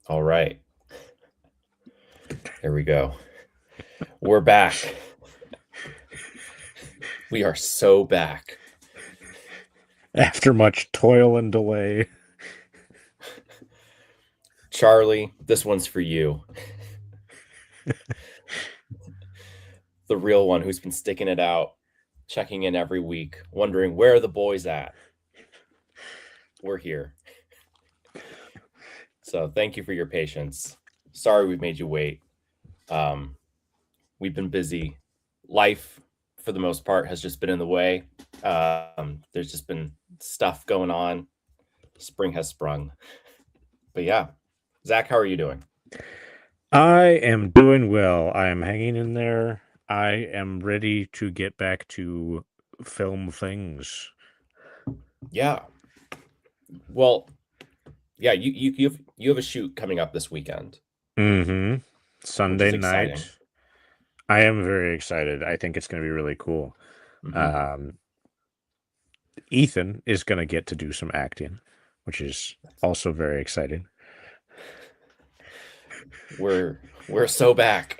All right. There we go. We're back. We are so back. After much toil and delay. Charlie, this one's for you. The real one who's been sticking it out, checking in every week, wondering where are the boys at? We're here. So thank you for your patience. Sorry we've made you wait. Um, we've been busy. Life, for the most part, has just been in the way. There's just been stuff going on. Spring has sprung. But yeah, Zach, how are you doing? I am doing well. I am hanging in there. I am ready to get back to film things. Yeah. Well, yeah, you have a shoot coming up this weekend, Mm-hmm. which Sunday is exciting. night. I am very excited. I think it's going to be really cool. Hmm. Um, Ethan is going to get to do some acting, which is also very exciting. We're so back.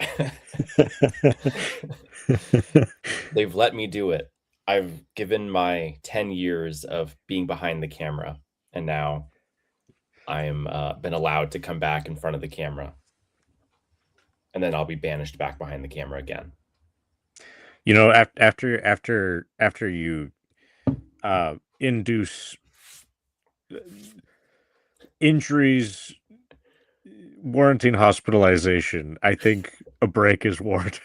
They've let me do it. I've given my 10 years of being behind the camera, and now I'm been allowed to come back in front of the camera, and then I'll be banished back behind the camera again. After you induce injuries warranting hospitalization, I think a break is warranted.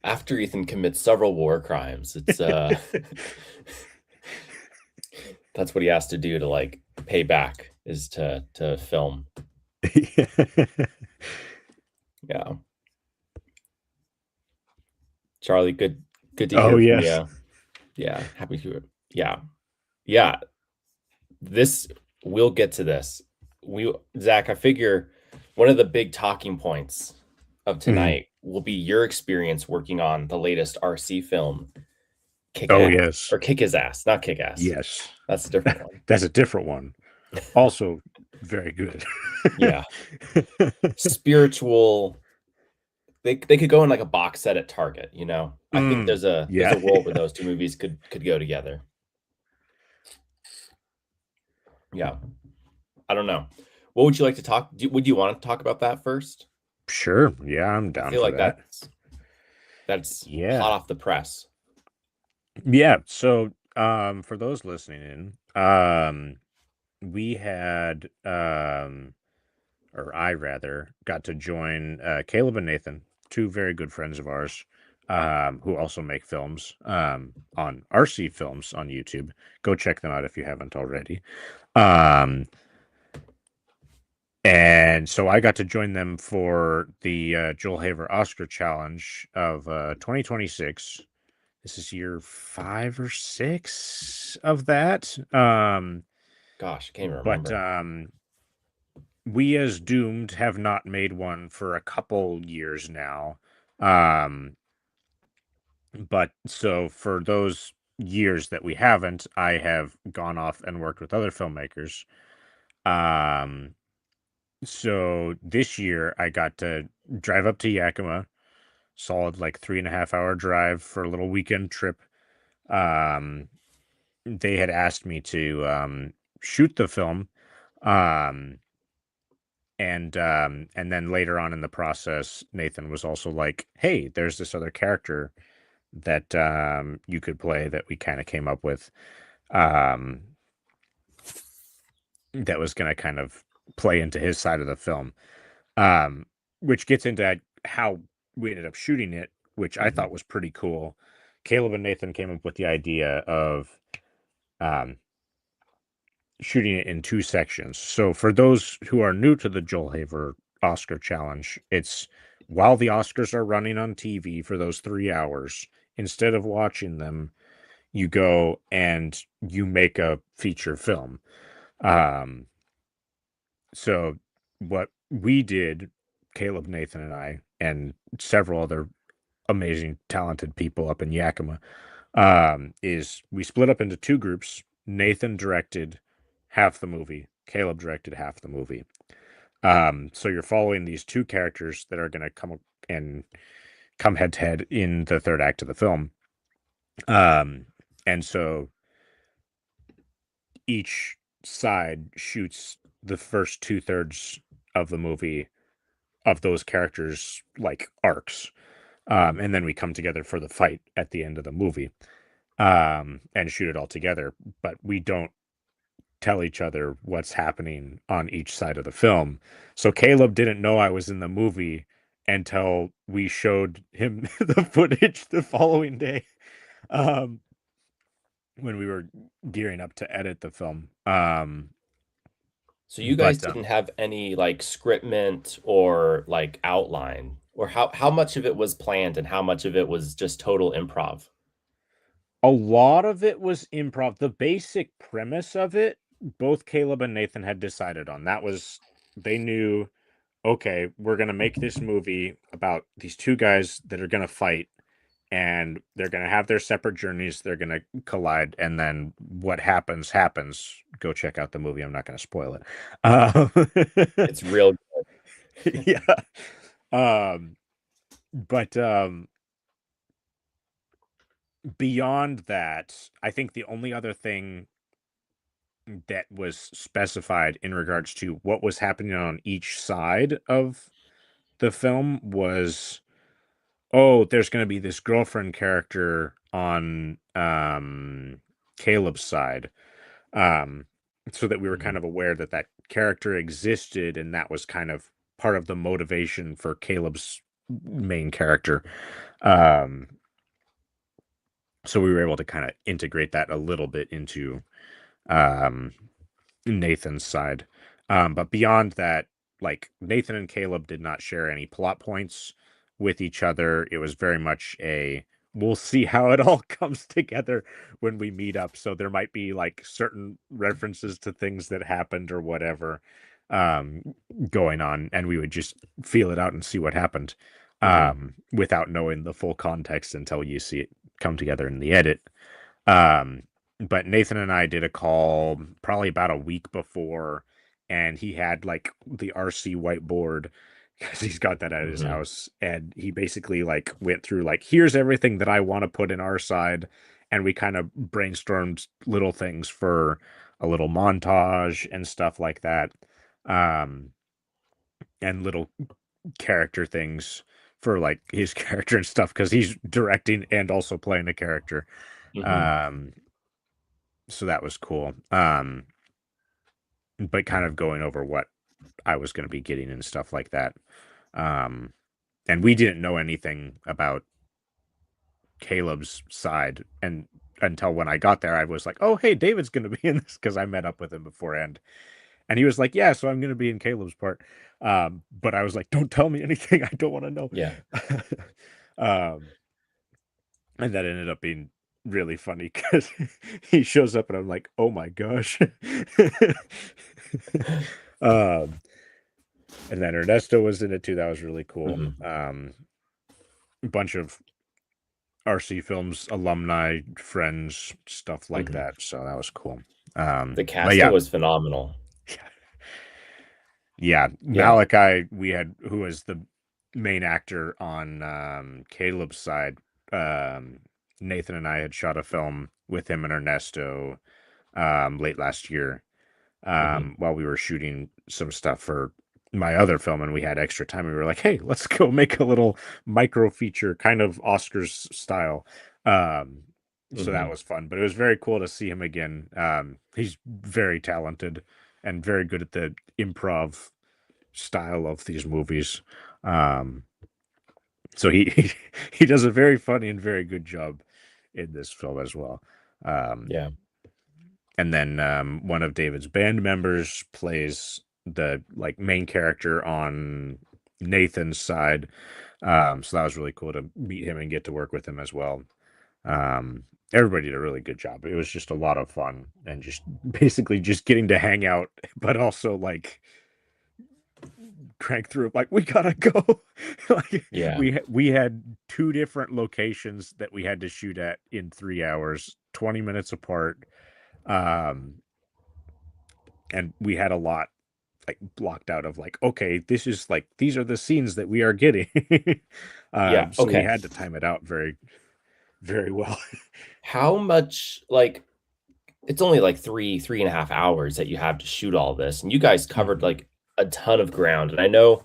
After Ethan commits several war crimes, it's that's what he has to do to like pay back is to film. Yeah. Charlie, good to Oh hear from yes. you. Yeah, happy to. Yeah. Yeah, this we'll get to this. We Zach, I figure one of the big talking points of Mhm. tonight will be your experience working on the latest RC film, Kick Oh Ass yes. or Kick His Ass, not Kick Ass. Yes. That's a different one. That's a different one. Also very good. Yeah, spiritual. They could go in like a box set at Target. I think there's a Yeah. world where those two movies could go together. Yeah, I don't know. What would you like to talk? Would you want to talk about that first? Sure. Yeah, I'm I down feel for like that. that's hot Yeah. off the press. Yeah. So for those listening in, we had or I rather got to join Caleb and Nathan, two very good friends of ours, who also make films on RC Films on YouTube. Go check them out if you haven't already. Um, and so I got to join them for the Joel Haver Oscar Challenge of 2026. This is year 5 or 6 of that. Gosh, I can't even But remember. we as Doomed have not made one for a couple years now. Um, but so for those years that we haven't, I have gone off and worked with other filmmakers. Um, so this year I got to drive up to Yakima, solid like 3.5 hour drive for a little weekend trip. Um, they had asked me to shoot the film. Um, and then later on in the process, Nathan was also like, "Hey, there's this other character that you could play that we kind of came up with um, that was going to kind of play into his side of the film." Which gets into how we ended up shooting it, which I Hmm. thought was pretty cool. Caleb and Nathan came up with the idea of um, shooting it in two sections. So for those who are new to the Joel Haver Oscar Challenge, it's while the Oscars are running on TV for those 3 hours, instead of watching them, you go and you make a feature film. Um, so what we did, Caleb, Nathan, and I, and several other amazing, talented people up in Yakima, is we split up into two groups. Nathan directed half the movie. Caleb directed half the movie. So you're following these two characters that are going to come head to head in the third act of the film. Um, and so each side shoots the first 2/3 of the movie of those characters like arcs. And then we come together for the fight at the end of the movie, and shoot it all together. But we don't tell each other what's happening on each side of the film. So Caleb didn't know I was in the movie until we showed him the footage the following day, um, when we were gearing up to edit the film. So you guys But didn't have any like scriptment or like outline, or how much of it was planned and how much of it was just total improv? a lot of it was improv. The basic premise of it, both Caleb and Nathan had decided on. That was, they knew, okay, we're going to make this movie about these two guys that are going to fight, and they're going to have their separate journeys. They're going to collide. And then what happens, happens. Go check out the movie. I'm not going to spoil it. It's real. Yeah. Um, but beyond that, I think the only other thing that was specified in regards to what was happening on each side of the film was, oh, there's going to be this girlfriend character on Caleb's side, um so that we were kind Mhm. of aware that that character existed, and that was kind of part of the motivation for Caleb's main character. um so we were able to kind of integrate that a little bit into um Nathan's side. But beyond that, like, Nathan and Caleb did not share any plot points with each other. It was very much a, we'll see how it all comes together when we meet up. So there might be like certain references to things that happened or whatever, um, going on, and we would just feel it out and see what happened, Mhm. without knowing the full context until you see it come together in the edit. Um, but Nathan and I did a call probably about a week before, and he had like the RC whiteboard because he's got that at his Mhm. house. And he basically like went through like, here's everything that I want to put in our side. And we kind of brainstormed little things for a little montage and stuff like that. Um, and little character things for like his character and stuff, because he's directing and also playing a character. Mhm. Um, so that was cool. But kind of going over what I was going to be getting and stuff like that. Um, and we didn't know anything about Caleb's side, and until when I got there, I was like, "Oh, hey, David's going to be in this," because I met up with him beforehand, and he was like, "Yeah, so I'm going to be in Caleb's part." But I was like, "Don't tell me anything. I don't want to know." Yeah. um, and that ended up being really funny because he shows up and I'm like, "Oh my gosh." um, and then Ernesto was in it too. That was really cool. Mhm. A bunch of RC Films alumni, friends, stuff like Mhm. that. So that was cool. The But casting yeah, was phenomenal. yeah, Yeah. Malachi, we had, who was the main actor on Caleb's side. Um, Nathan and I had shot a film with him and Ernesto late last year, Mhm. while we were shooting some stuff for my other film, and we had extra time. We were like, "Hey, let's go make a little micro feature, kind of Oscars style." Um, so that Mhm. was fun, but it was very cool to see him again. He's very talented and very good at the improv style of these movies. Um, so he does a very funny and very good job in this film as well. Um, Yeah. and then one of David's band members plays the like main character on Nathan's side. So that was really cool to meet him and get to work with him as well. Everybody did a really good job. It was just a lot of fun, and just basically just getting to hang out, but also like crank through, like, we gotta go. Like, Yeah. we had two different locations that we had to shoot at in 3 hours, 20 minutes apart. Um, and we had a lot like blocked out of like, okay, this is like these are the scenes that we are getting. Yeah. So we Okay. had to time it out very, very well. How much like it's only like 3.5 hours that you have to shoot all this, and you guys covered Mhm. like a ton of ground. And I know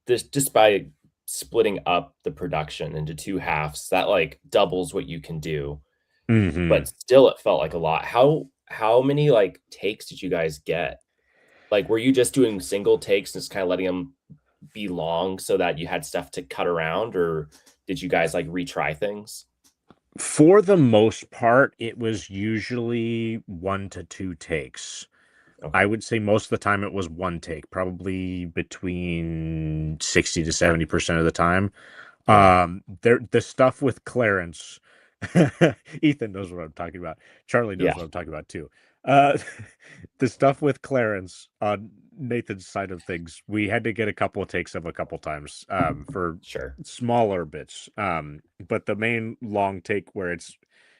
this just by splitting up the production into two halves, that like doubles what you can do. Mhm. But still, it felt like a lot. How many like takes did you guys get? Like, were you just doing single takes and just kind of letting them be long so that you had stuff to cut around, or did you guys like retry things? For the most part, it was usually 1 to 2 takes. I Okay. would say most of the time it was one take, probably between 60 to 70% of the time. Yeah. The stuff with Clarence, Ethan knows what I'm talking about. Charlie knows Yeah. what I'm talking about too. Uh, the stuff with Clarence on Nathan's side of things, we had to get a couple of takes of a couple times for Sure. smaller bits. But the main long take where it's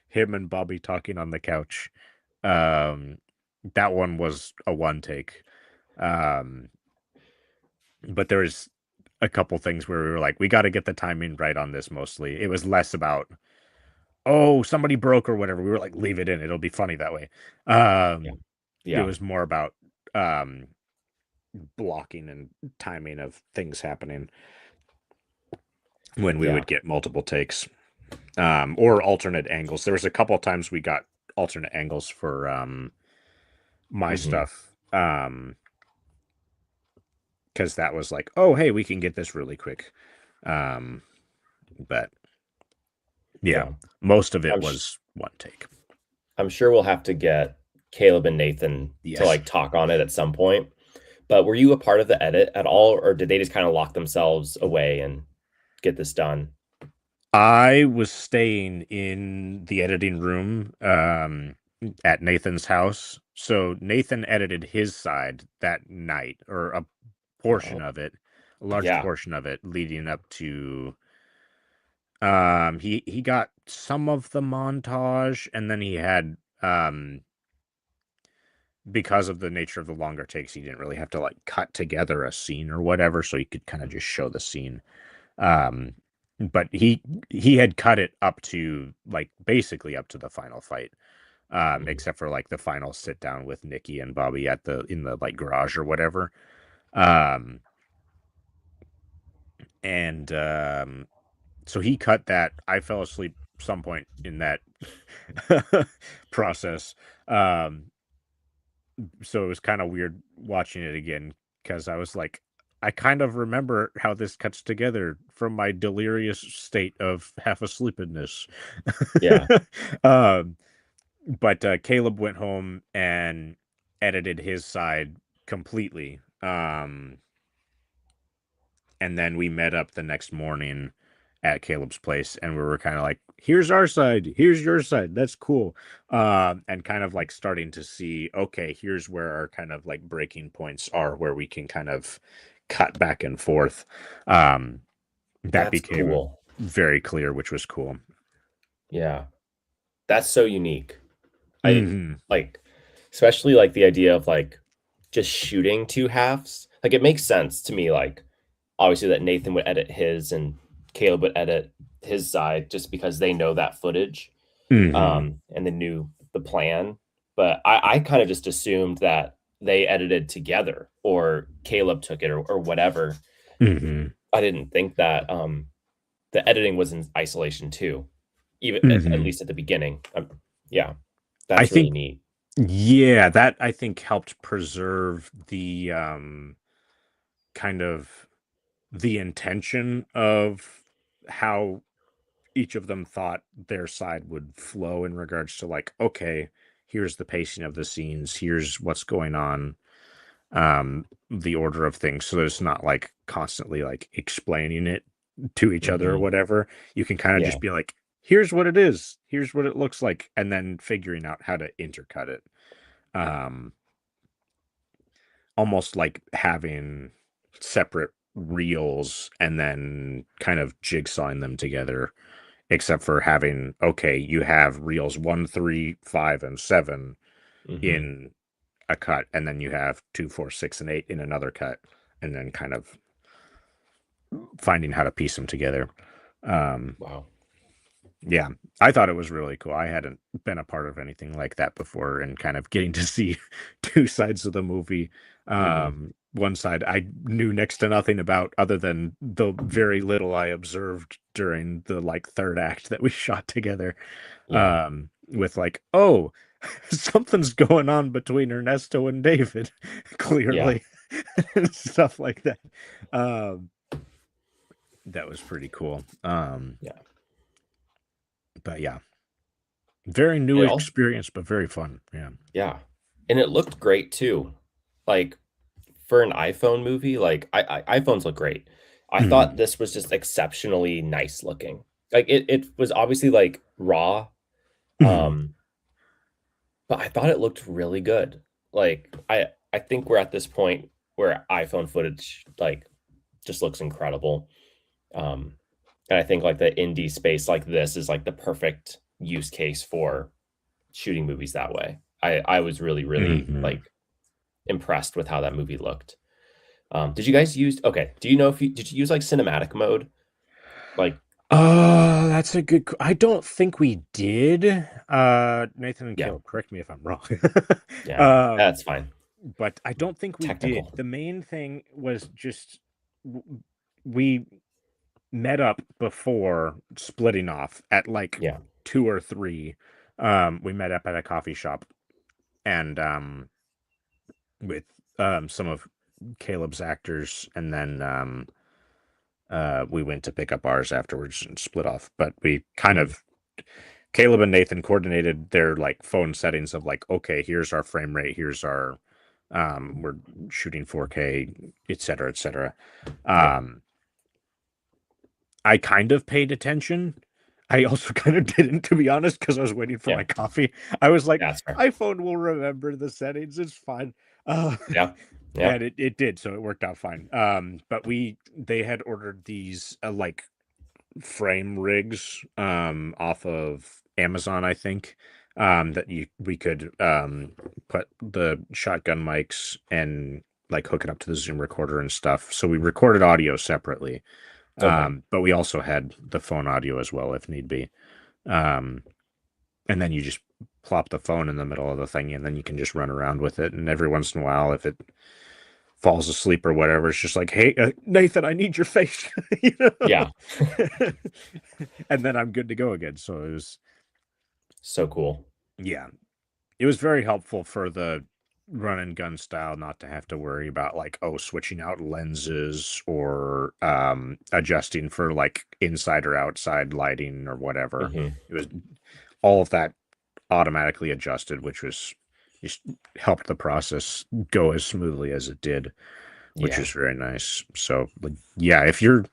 him and Bobby talking on the couch, um, that one was a one take. Um, but there was a couple things where we were like, we got to get the timing right on this mostly. It was less about, oh, somebody broke or whatever. We were like, leave it in. It'll be funny that way. Yeah. It Yeah. was more about um, blocking and timing of things happening when we Yeah. would get multiple takes or alternate angles. There was a couple of times we got alternate angles for my Mhm. stuff because that was like, oh, hey, we can get this really quick. Um, but yeah, Yeah. most of it I'm sh was one take. I'm sure we'll have to get Caleb and Nathan to, Yes. like, talk on it at some point, but were you a part of the edit at all, or did they just kinda lock themselves away and get this done? I was staying in the editing room at Nathan's house. So Nathan edited his side that night, or a portion Oh, of it, a large yeah. portion of it leading up to he got some of the montage and then he had because of the nature of the longer takes, he didn't really have to like cut together a scene or whatever, so he could kind of just show the scene. Um, but he had cut it up to like basically up to the final fight, Mhm. except for like the final sit down with Nikki and Bobby at the in the like garage or whatever. Um, and so he cut that. I fell asleep some point in that process. Um, so it was kind of weird watching it again because I was like, I kind of remember how this cuts together from my delirious state of half asleepedness. Yeah. um, but Caleb went home and edited his side completely. And then we met up the next morning at Caleb's place and we were kind of like, here's our side, here's your side, that's cool. And kind of like starting to see, okay, here's where our kind of like breaking points are where we can kind of cut back and forth. Um, that That's became cool. very clear, which was cool. Yeah. That's so unique. I Hmm. like, especially, like, the idea of, like, just shooting 2 halves. Like, it makes sense to me, like, obviously, that Nathan would edit his and Caleb would edit his side just because they know that footage, Hmm. and they knew the plan, but I kinda just assumed that they edited together or Caleb took it or whatever. Hmm. I didn't think that, the editing was in isolation too, even at Hmm. least at the beginning. Yeah, I that's really think, neat. yeah, that I think helped preserve the kind of the intention of how each of them thought their side would flow in regards to like, okay, here's the pacing of the scenes, here's what's going on, the order of things, so that it's not like constantly like explaining it to each other or Mhm. whatever. You can kind of Yeah, just be like, here's what it is, here's what it looks like, and then figuring out how to intercut it. Um, almost like having separate reels and then kind of jigsawing them together, except for having, okay, you have reels 1, 3, 5, and 7 mhm. in a cut, and then you have 2, 4, 6, and 8 in another cut, and then kind of finding how to piece them together. Wow. Yeah, I thought it was really cool. I hadn't been a part of anything like that before, and kind of getting to see two sides of the movie. Hmm. One side I knew next to nothing about, other than the very little I observed during the like third act that we shot together. Yeah. With like, oh, something's going on between Ernesto and David, Yeah. clearly, and stuff like that. Um, that was pretty cool. Yeah. But yeah, very new It all, experience, but very fun. Yeah. yeah. And it looked great too. Like for an iPhone movie, like iPhones look great. I Mhm. thought this was just exceptionally nice looking. Like it was obviously like raw, Mhm. um, but I thought it looked really good. Like I think we're at this point where iPhone footage like just looks incredible. Um, and I think like the indie space like this is like the perfect use case for shooting movies that way. I was really really Mhm. like impressed with how that movie looked. Did you guys use okay? Do you know if you did you use like cinematic mode? Like That's a good. I don't think we did. Nathan and yeah, Caleb, correct me if I'm wrong. yeah, um, that's fine. but I don't think we did. Technical. The main thing was just we met up before splitting off at like Yeah. 2 or 3. We met up at a coffee shop, and with some of Caleb's actors, and then we went to pick up ours afterwards and split off. But we kind Mhm. of Caleb and Nathan coordinated their like phone settings of like, okay, here's our frame rate, here's our we're shooting 4K, et cetera, et cetera. Yeah. Um, I kind of paid attention. I also kind of didn't, to be honest, because I was waiting for Yeah. my coffee. I was like, That's fair. iPhone will remember the settings. It's fine. Uh, Yeah. Yeah. and it did, so it worked out fine. But they had ordered these like frame rigs off of Amazon, I think. That we could put the shotgun mics and like hook it up to the Zoom recorder and stuff. So we recorded audio separately. Okay. But we also had the phone audio as well if need be. Um, and then you just plop the phone in the middle of the thing, and then you can just run around with it. And every once in a while, if it falls asleep or whatever, it's just like, hey, Nathan, I need your face. You know? Yeah. And then I'm good to go again. So it was, So cool. yeah, it was very helpful for the run and gun style, not to have to worry about like, oh, switching out lenses or adjusting for like inside or outside lighting or whatever. Hmm. It was all of that automatically adjusted, which was just helped the process go as smoothly as it did, which Yeah. is very nice. So, like, yeah, if you're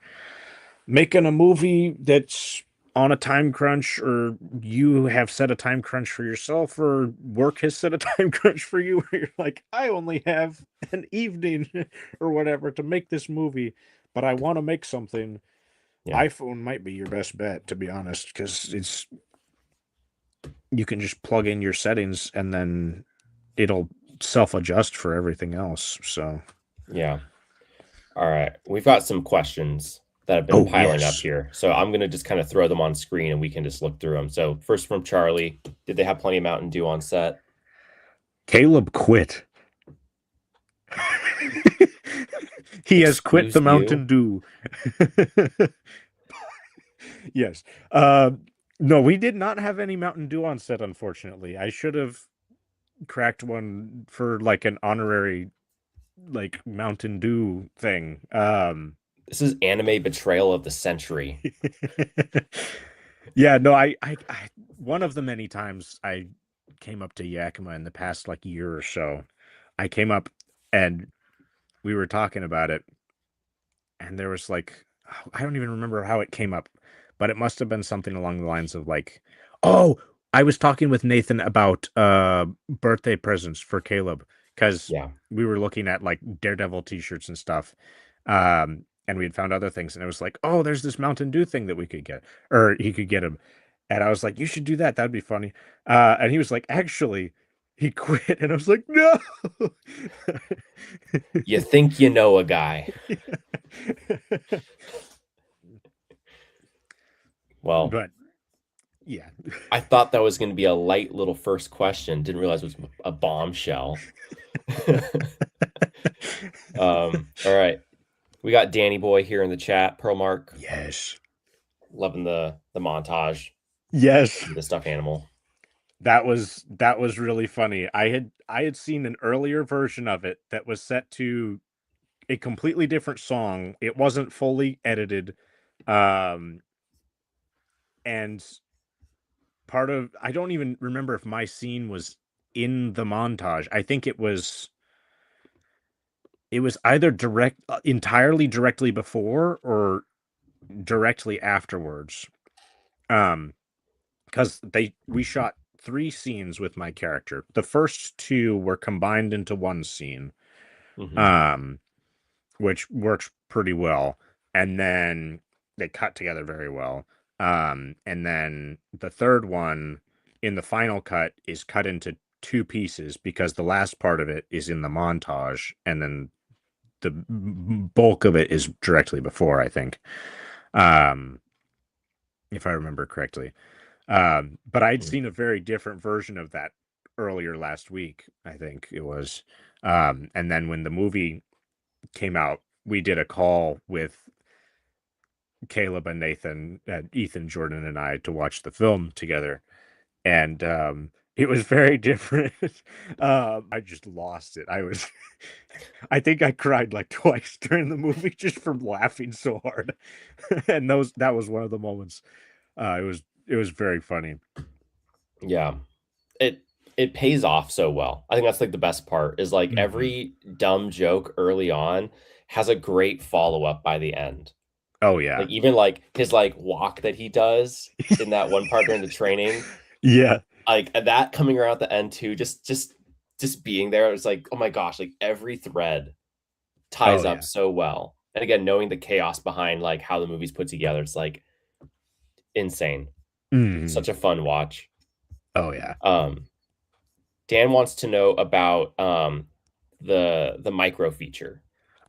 making a movie that's on a time crunch, or you have set a time crunch for yourself, or work has set a time crunch for you, where you're like, I only have an evening or whatever to make this movie, but I want to make something, Yeah. iPhone might be your best bet, to be honest, because it's you can just plug in your settings and then it'll self adjust for everything else. So, Yeah. All right. We've got some questions that have been oh piling up yes, here. So I'm going to just kind of throw them on screen and we can just look through them. So first from Charlie, did they have plenty of Mountain Dew on set? Caleb quit. He has quit the Excuse Mountain you? Dew. Yes. No, we did not have any Mountain Dew on set, unfortunately. I should have cracked one for like an honorary like Mountain Dew thing. This is anime betrayal of the century. Yeah, no, I one of the many times I came up to Yakima in the past like year or so, I came up and we were talking about it, and there was like, I don't even remember how it came up, but it must have been something along the lines of like, oh, I was talking with Nathan about birthday presents for Caleb, because Yeah. we were looking at like Daredevil t-shirts and stuff. And we had found other things, and it was like, oh, there's this Mountain Dew thing that we could get, or he could get him. And I was like, you should do that. That'd be funny. And he was like, actually, he quit, and I was like, no. You think you know a guy. Well, But yeah. I thought that was going to be a light little first question. Didn't realize it was a bombshell. All right. We got Danny Boy here in the chat. Pearl Mark. Yes. Loving the montage. Yes. The stuffed animal. That was really funny. I had seen an earlier version of it that was set to a completely different song. It wasn't fully edited. And part of, I don't even remember if my scene was in the montage. I think it was either entirely directly before or directly afterwards. Because we shot 3 scenes with my character. The first 2 were combined into one scene, which works pretty well, and then they cut together very well. And then the third one in the final cut is cut into 2 pieces because the last part of it is in the montage, and then the bulk of it is directly before, I think, if I remember correctly. But I'd seen a very different version of that earlier last week, I think it was. And then when the movie came out, we did a call with Caleb and Nathan, Ethan, Jordan, and I to watch the film together. And it was very different. I just lost it. I think I cried like twice during the movie just from laughing so hard. And that was one of the moments. It was very funny. Yeah. It pays off so well. I think that's like the best part is like every dumb joke early on has a great follow-up by the end. Oh yeah. Like even like his like walk that he does in that one part during the training. Yeah. Like that coming around at the end too, just being there. It was like, oh my gosh, like every thread ties up so well. And again, knowing the chaos behind like how the movie's put together, it's like insane. Such a fun watch. Oh yeah. Dan wants to know about the micro feature.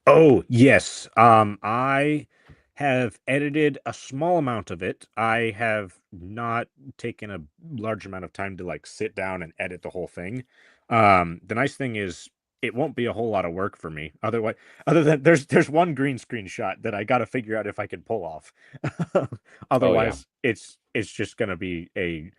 Oh yes. I have edited a small amount of it. I have not taken a large amount of time to like sit down and edit the whole thing. The nice thing is it won't be a whole lot of work for me. Other than there's one green screen shot that I got to figure out if I can pull off. Otherwise, it's just going to be a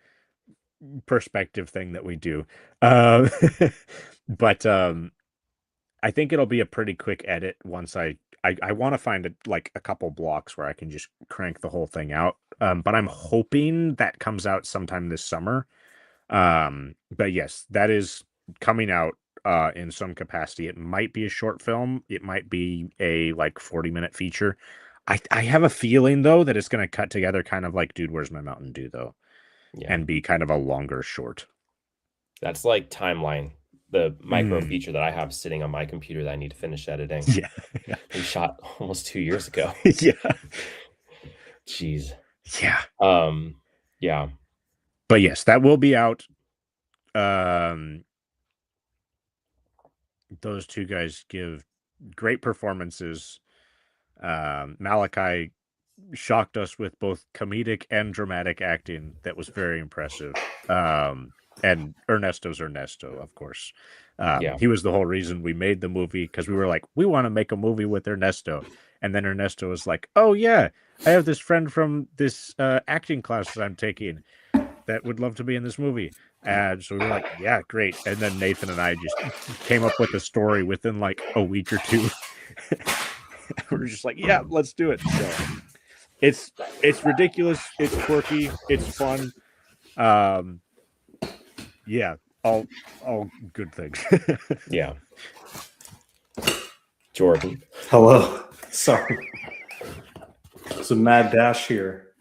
perspective thing that we do. But I think it'll be a pretty quick edit once I want to find like a couple blocks where I can just crank the whole thing out. But I'm hoping that comes out sometime this summer. But yes, that is coming out in some capacity. It might be a short film. It might be a like 40-minute feature. I have a feeling though that it's going to cut together kind of like Dude, Where's My Mountain Dew though, and be kind of a longer short. That's like Timeline, the micro feature that I have sitting on my computer that I need to finish editing. Yeah. We shot almost 2 years ago. Yeah. Jeez. Yeah. Yeah. But yes, that will be out. Those 2 guys give great performances. Malachi shocked us with both comedic and dramatic acting that was very impressive. And Ernesto's Ernesto, of course. He was the whole reason we made the movie, because we were like, we want to make a movie with Ernesto. And then Ernesto was like, oh yeah, I have this friend from this acting class that I'm taking that would love to be in this movie. And so we were like, yeah, great. And then Nathan and I just came up with a story within like a week or 2. We were just like, yeah, let's do it. So it's ridiculous, it's quirky, it's fun. Yeah, all good things. Yeah. Jordan. Hello. Sorry. It's a mad dash here.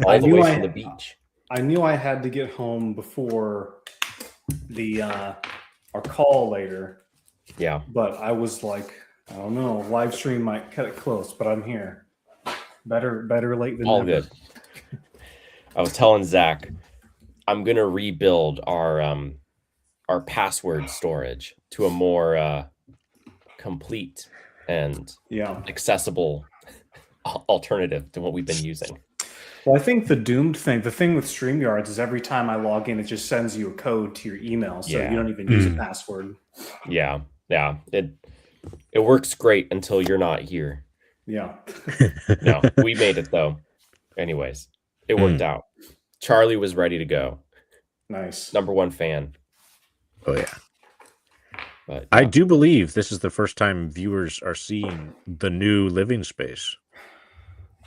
All the way from the beach. I knew I had to get home before the our call later. Yeah. But I was like, I don't know, live stream might cut it close, but I'm here. Better late than all never. Good. I was telling Zach, I'm gonna rebuild our our password storage to a more complete and accessible alternative to what we've been using. Well, I think the doomed thing, the thing with StreamYards is every time I log in, it just sends you a code to your email, so you don't even use a password. Yeah. It works great until you're not here. Yeah. No, we made it though. Anyways, it worked out. Charlie was ready to go. Nice. #1 fan. Oh yeah. But I do believe this is the first time viewers are seeing the new living space.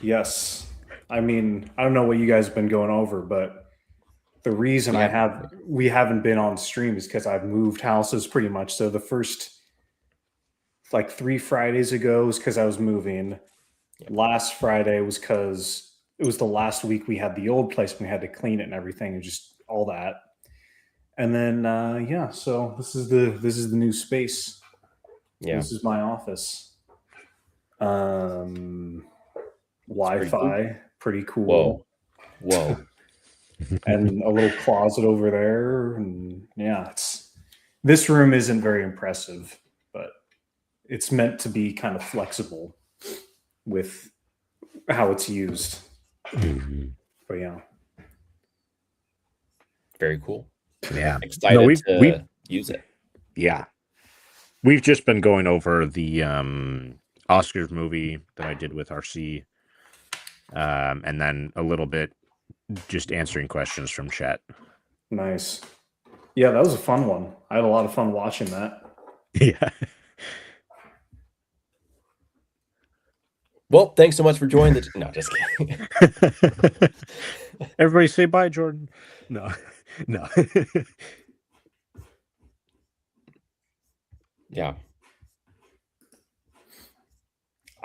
Yes. I mean, I don't know what you guys have been going over, but the reason we haven't been on stream is because I've moved houses pretty much. So the first like 3 Fridays ago was because I was moving. Last Friday was because it was the last week we had the old place and we had to clean it and everything and just all that. And then so this is the new space. Yeah. This is my office. Wi-Fi, pretty cool. Whoa. And a little closet over there, and this room isn't very impressive, but it's meant to be kind of flexible with how it's used. But yeah, very cool. Yeah, excited to use it. Yeah, we've just been going over the Oscars movie that I did with RC, and then a little bit just answering questions from chat. Nice. Yeah, that was a fun one. I had a lot of fun watching that. Yeah. Well, thanks so much for joining the... No, just kidding. Everybody say bye, Jordan. No. Yeah.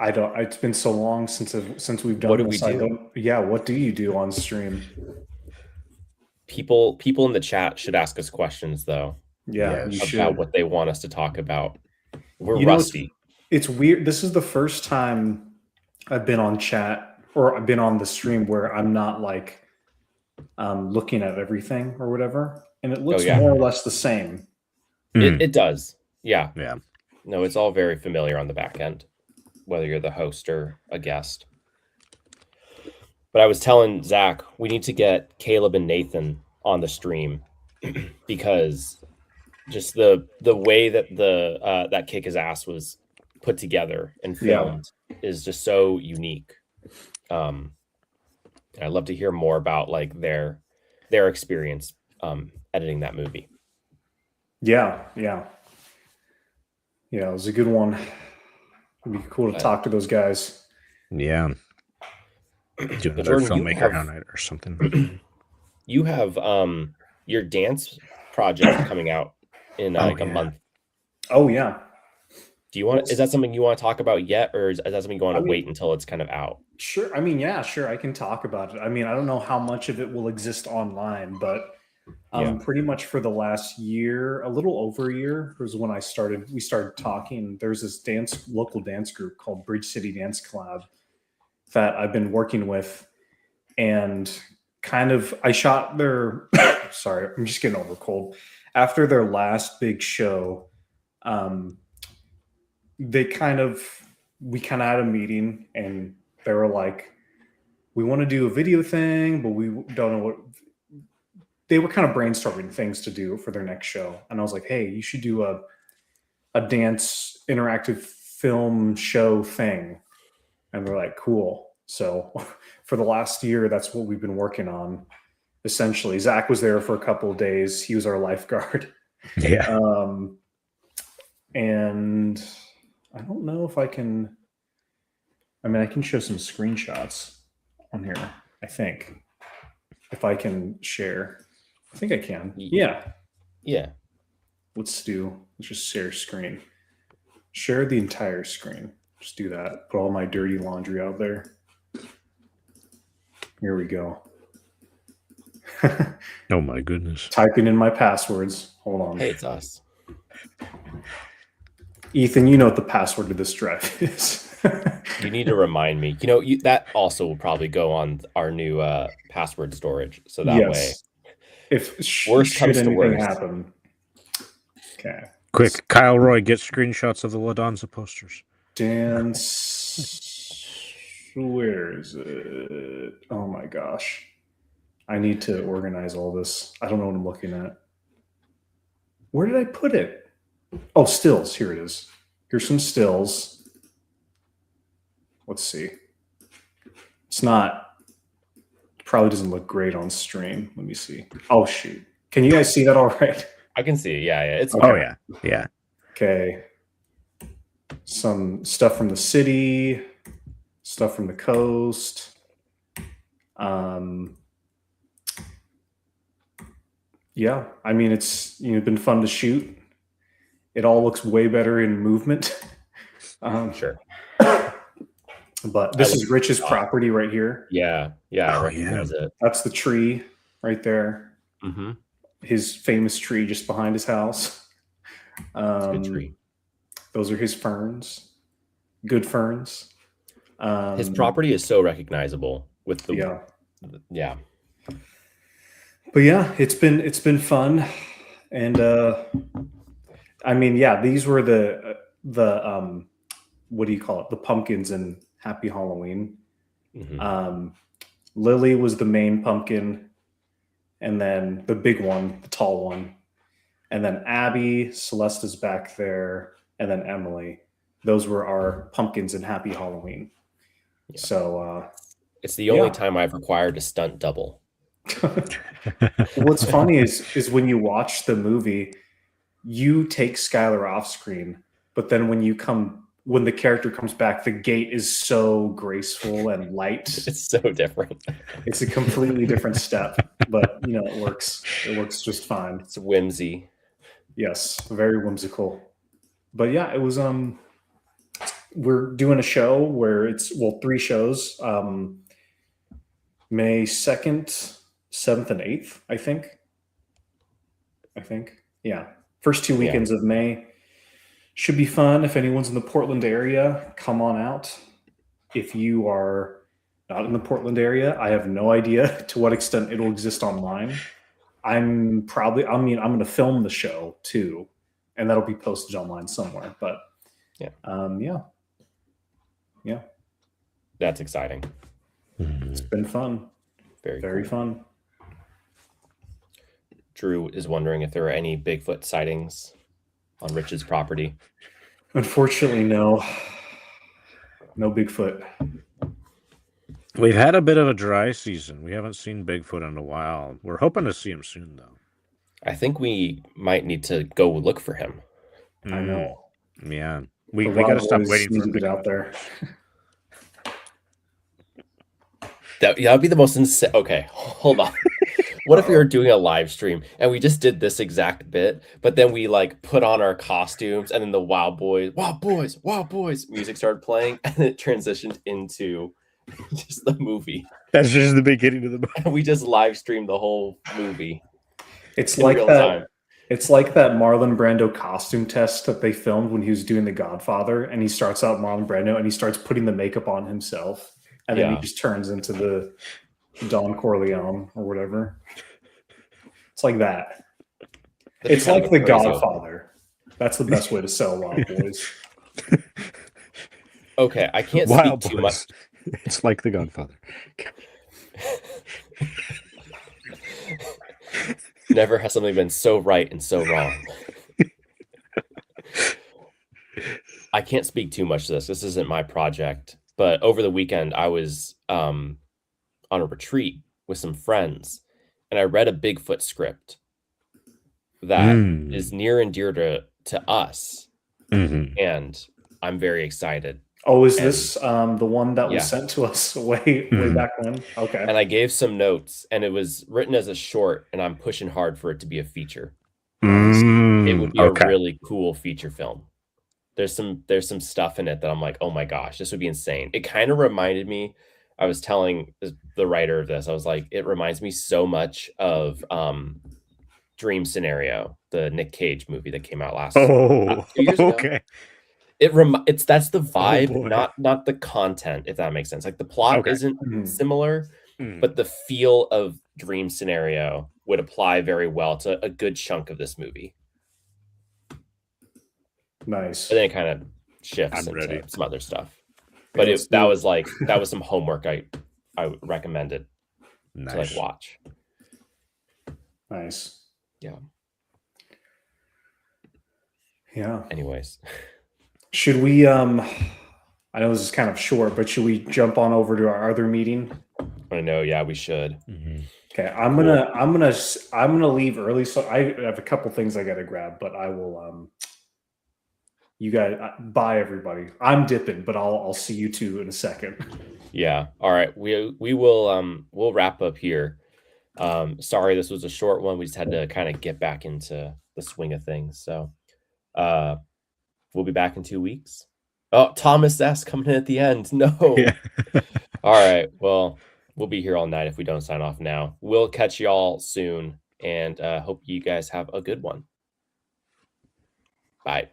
It's been so long since we've done this. What do you do on stream? People in the chat should ask us questions though. Yeah, you should. About what they want us to talk about. We're rusty. It's weird. This is the first time I've been on chat or I've been on the stream where I'm not like looking at everything or whatever, and it looks more or less the same. It does. Yeah. No, it's all very familiar on the back end, whether you're the host or a guest. But I was telling Zach, we need to get Caleb and Nathan on the stream because just the way that that Kick His Ass was put together and filmed is just so unique. I'd love to hear more about like their experience editing that movie. Yeah, it was a good one. It'd be cool to talk to those guys. Yeah. Do another filmmaker night or something. You have your dance project coming out in a month. Oh yeah. Do you want? Is that something you want to talk about yet, or is that something you want to wait until it's kind of out? Sure. I mean, sure. I can talk about it. I mean, I don't know how much of it will exist online, but pretty much for the last year, a little over a year, was when we started talking. There's this local dance group called Bridge City Dance Collab that I've been working with, and I shot their sorry, I'm just getting over a cold. After their last big show, we kind of had a meeting, and they were like, we want to do a video thing, but we don't know what. They were kind of brainstorming things to do for their next show. And I was like, hey, you should do a dance interactive film show thing. And they're like, cool. So for the last year, that's what we've been working on. Essentially, Zach was there for a couple of days. He was our lifeguard. Yeah. And I don't know if I can. I mean, I can show some screenshots on here, I think. If I can share. I think I can. Yeah. Let's just share screen. Share the entire screen. Just do that. Put all my dirty laundry out there. Here we go. Oh my goodness. Typing in my passwords. Hold on. Hey, it's us. Ethan, you know what the password to this drive is. You need to remind me. That also will probably go on our new password storage. So that way, if worst comes to worst, happen. Okay. Quick, Kyle Roy, get screenshots of the Ladonza posters. Dance. Where is it? Oh my gosh. I need to organize all this. I don't know what I'm looking at. Where did I put it? Oh, stills. Here it is. Here's some stills. Let's see. It's not, probably doesn't look great on stream. Let me see. Oh, shoot. Can you guys see that all right? I can see it. Yeah. It's Oh, yeah. Yeah. Okay. Some stuff from the city, stuff from the coast. Yeah, I mean, it's been fun to shoot. It all looks way better in movement. Sure. But this is Rich's property right here. Yeah. Oh, I recognize it. That's the tree right there. Mm-hmm. His famous tree just behind his house. It's a good tree. Those are his ferns. Good ferns. His property is so recognizable with the yeah. But yeah, it's been fun, and I mean, yeah, these were the what do you call it? The pumpkins in Happy Halloween. Mm-hmm. Lily was the main pumpkin, and then the big one, the tall one, and then Abby, Celeste's back there, and then Emily. Those were our pumpkins in Happy Halloween. Yeah. So it's the only time I've required a stunt double. What's funny is when you watch the movie, you take Skylar off screen, but then when the character comes back, the gait is so graceful and light. It's so different. It's a completely different step, but it works. It works just fine. It's whimsy. Yes, very whimsical. But yeah, it was we're doing a show where it's 3 shows. May 2nd, 7th, and 8th, I think. Yeah. First 2 weekends of May. Should be fun. If anyone's in the Portland area, come on out. If you are not in the Portland area, I have no idea to what extent it'll exist online. I'm going to film the show too, and that'll be posted online somewhere. But yeah. That's exciting. It's been fun. Very cool. Fun. Drew is wondering if there are any Bigfoot sightings on Rich's property. Unfortunately, no. No Bigfoot. We've had a bit of a dry season. We haven't seen Bigfoot in a while. We're hoping to see him soon, though. I think we might need to go look for him. I know. Yeah. We got to stop waiting for him to get out there. That'd be the most insane. Okay, hold on. What if we were doing a live stream and we just did this exact bit, but then we put on our costumes and then the Wow Boys music started playing and it transitioned into just the movie. That's just the beginning of the movie. And we just live streamed the whole movie. It's like that. Time. It's like that Marlon Brando costume test that they filmed when he was doing The Godfather, and he starts out Marlon Brando and he starts putting the makeup on himself. And then he just turns into the Don Corleone or whatever. It's like that. It's like The Godfather. That's the best way to sell Wild Boys. Okay, I can't speak too much. It's like The Godfather. Never has something been so right and so wrong. I can't speak too much to this. This isn't my project. But over the weekend, I was on a retreat with some friends, and I read a Bigfoot script that is near and dear to us, and I'm very excited. Oh, is this the one that was sent to us way back when? Okay. And I gave some notes, and it was written as a short, and I'm pushing hard for it to be a feature. It would be a really cool feature film. There's some stuff in it that I'm like, oh my gosh, this would be insane. It kind of reminded me, I was telling the writer of this, I was like, it reminds me so much of Dream Scenario, the Nick Cage movie that came out last 2 years ago. Okay. That's the vibe, not the content, if that makes sense. Like the plot isn't similar, but the feel of Dream Scenario would apply very well to a good chunk of this movie. Nice. But then it kind of shifts I'm into ready. some other stuff. But let's that do was like that was some homework I recommended Nice. to like watch. Nice. Yeah. Yeah. Anyways, Should we I know this is kind of short, but should we jump on over to our other meeting? I know. Yeah, we should. Mhm. Okay, I'm gonna leave early, so I have a couple things I gotta grab, but I will you guys bye everybody. I'm dipping, but I'll see you two in a second. Yeah. All right. We will we'll wrap up here. Sorry, this was a short one. We just had to kind of get back into the swing of things. So we'll be back in 2 weeks. Oh, Thomas S coming in at the end. No. Yeah. All right. Well, we'll be here all night if we don't sign off now. We'll catch y'all soon, and hope you guys have a good one. Bye.